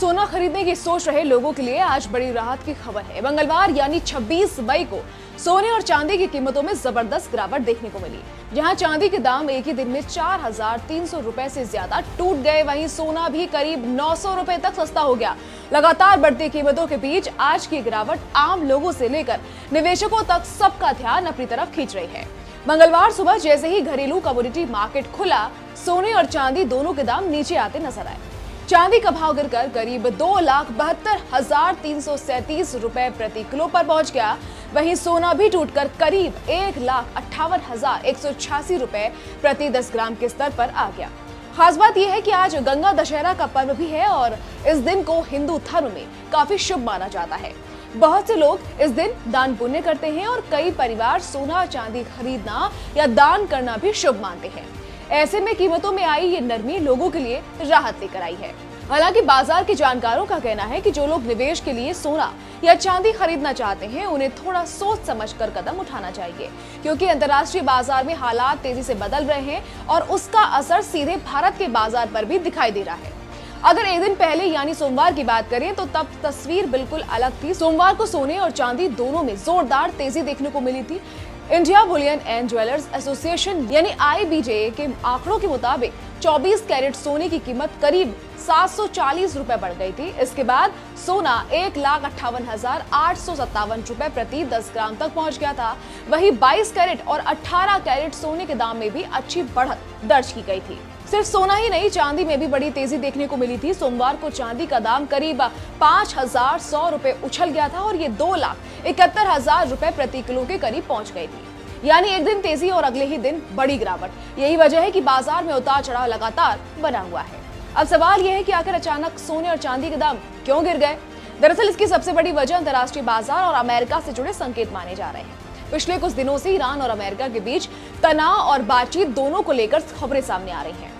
सोना खरीदने की सोच रहे लोगों के लिए आज बड़ी राहत की खबर है। मंगलवार यानी 26 मई को सोने और चांदी की कीमतों में जबरदस्त गिरावट देखने को मिली। जहां चांदी के दाम एक ही दिन में 4,300 रुपए से ज्यादा टूट गए, वहीं सोना भी करीब 900 रुपए तक सस्ता हो गया। लगातार बढ़ती कीमतों के बीच आज की गिरावट आम लोगों से लेकर निवेशकों तक सबका ध्यान अपनी तरफ खींच रही है। मंगलवार सुबह जैसे ही घरेलू कमोडिटी मार्केट खुला, सोने और चांदी दोनों के दाम नीचे आते नजर आए। चांदी का भाव गिरकर करीब 2,72,337 रुपए प्रति किलो पर पहुंच गया। वहीं सोना भी टूटकर करीब 1,58,186 रुपए प्रति 10 ग्राम के स्तर पर आ गया। खास बात यह है कि आज गंगा दशहरा का पर्व भी है और इस दिन को हिंदू धर्म में काफी शुभ माना जाता है। बहुत से लोग इस दिन दान पुण्य करते हैं और कई परिवार सोना चांदी खरीदना या दान करना भी शुभ मानते हैं। ऐसे में कीमतों में आई ये नरमी लोगों के लिए राहत लेकर आई है। हालांकि बाजार के जानकारों का कहना है कि जो लोग निवेश के लिए सोना या चांदी खरीदना चाहते हैं, उन्हें थोड़ा सोच समझकर कदम उठाना चाहिए, क्योंकि अंतर्राष्ट्रीय बाजार में हालात तेजी से बदल रहे हैं और उसका असर सीधे भारत के बाजार पर भी दिखाई दे रहा है। अगर एक दिन पहले यानी सोमवार की बात करें तो तब तस्वीर बिल्कुल अलग थी। सोमवार को सोने और चांदी दोनों में जोरदार तेजी देखने को मिली थी। India Boolean and jewellers association यानी IBJ के आंकड़ों के मुताबिक 24 कैरेट सोने की कीमत करीब 740 रुपए बढ़ गई थी। इसके बाद सोना 1,58,857 रुपए प्रति 10 ग्राम तक पहुंच गया था। वहीं 22 कैरेट और 18 कैरेट सोने के दाम में भी अच्छी बढ़त दर्ज की गई थी। सिर्फ सोना ही नहीं, चांदी में भी बड़ी तेजी देखने को मिली थी। सोमवार को चांदी का दाम करीब 5,100 रुपए उछल गया था और ये 2,71,000 रुपए प्रति किलो के करीब पहुंच गई थी। यानी एक दिन तेजी और अगले ही दिन बड़ी गिरावट। यही वजह है कि बाजार में उतार चढ़ाव लगातार बना हुआ है। अब सवाल यह है कि आखिर अचानक सोने और चांदी के दाम क्यों गिर गए? दरअसल इसकी सबसे बड़ी वजह अंतर्राष्ट्रीय बाजार और अमेरिका से जुड़े संकेत माने जा रहे हैं। पिछले कुछ दिनों से ईरान और अमेरिका के बीच तनाव और बातचीत दोनों को लेकर खबरें सामने आ रही हैं।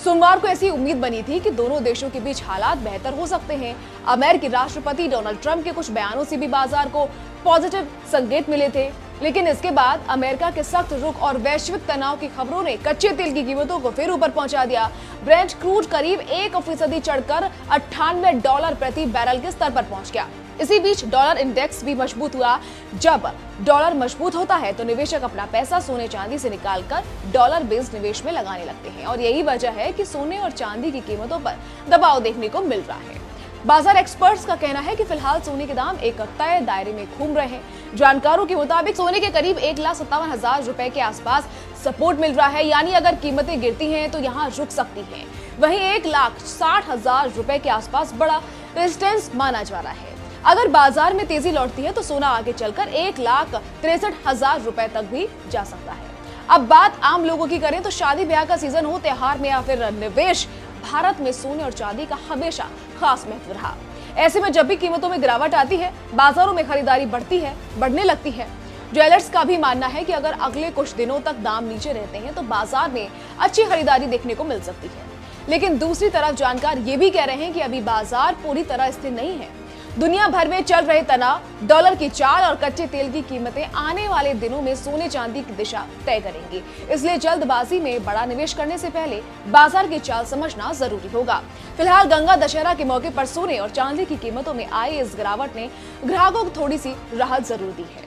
सोमवार को ऐसी उम्मीद बनी थी कि दोनों देशों के बीच हालात बेहतर हो सकते हैं। अमेरिकी राष्ट्रपति डोनाल्ड ट्रंप के कुछ बयानों से भी बाजार को पॉजिटिव संकेत मिले थे, लेकिन इसके बाद अमेरिका के सख्त रुख और वैश्विक तनाव की खबरों ने कच्चे तेल की कीमतों को फिर ऊपर पहुंचा दिया। ब्रेंट क्रूड करीब 1% चढ़कर $98 प्रति बैरल के स्तर पर पहुंच गया। इसी बीच डॉलर इंडेक्स भी मजबूत हुआ। जब डॉलर मजबूत होता है तो निवेशक अपना पैसा सोने चांदी से निकालकर डॉलर बेस्ड निवेश में लगाने लगते हैं और यही वजह है कि सोने और चांदी की कीमतों पर दबाव देखने को मिल रहा है। बाजार एक्सपर्ट्स का कहना है कि फिलहाल सोने के दाम एक तय दायरे में घूम रहे हैं। जानकारों के मुताबिक सोने के करीब 1,57,000 रुपए के आसपास सपोर्ट मिल रहा है, यानी अगर कीमतें गिरती हैं तो यहाँ रुक सकती हैं। वहीं 1,60,000 रुपए के आसपास बड़ा रेजिस्टेंस माना जा रहा है। अगर बाजार में तेजी लौटती है तो सोना आगे चलकर 1,63,000 रुपए तक भी जा सकता है। अब बात आम लोगों की करें तो शादी ब्याह का सीजन हो, त्योहार में या फिर निवेश, भारत में सोने और चांदी का हमेशा खास महत्व रहा। ऐसे में जब भी कीमतों में गिरावट आती है, बाजारों में खरीदारी बढ़ने लगती है। ज्वेलर्स का भी मानना है कि अगर अगले कुछ दिनों तक दाम नीचे रहते हैं तो बाजार में अच्छी खरीदारी देखने को मिल सकती है। लेकिन दूसरी तरफ जानकार ये भी कह रहे हैं कि अभी बाजार पूरी तरह स्थिर नहीं है। दुनिया भर में चल रहे तनाव, डॉलर की चाल और कच्चे तेल की कीमतें आने वाले दिनों में सोने चांदी की दिशा तय करेंगी। इसलिए जल्दबाजी में बड़ा निवेश करने से पहले बाजार की चाल समझना जरूरी होगा। फिलहाल गंगा दशहरा के मौके पर सोने और चांदी की कीमतों में आई इस गिरावट ने ग्राहकों को थोड़ी सी राहत जरूर दी है।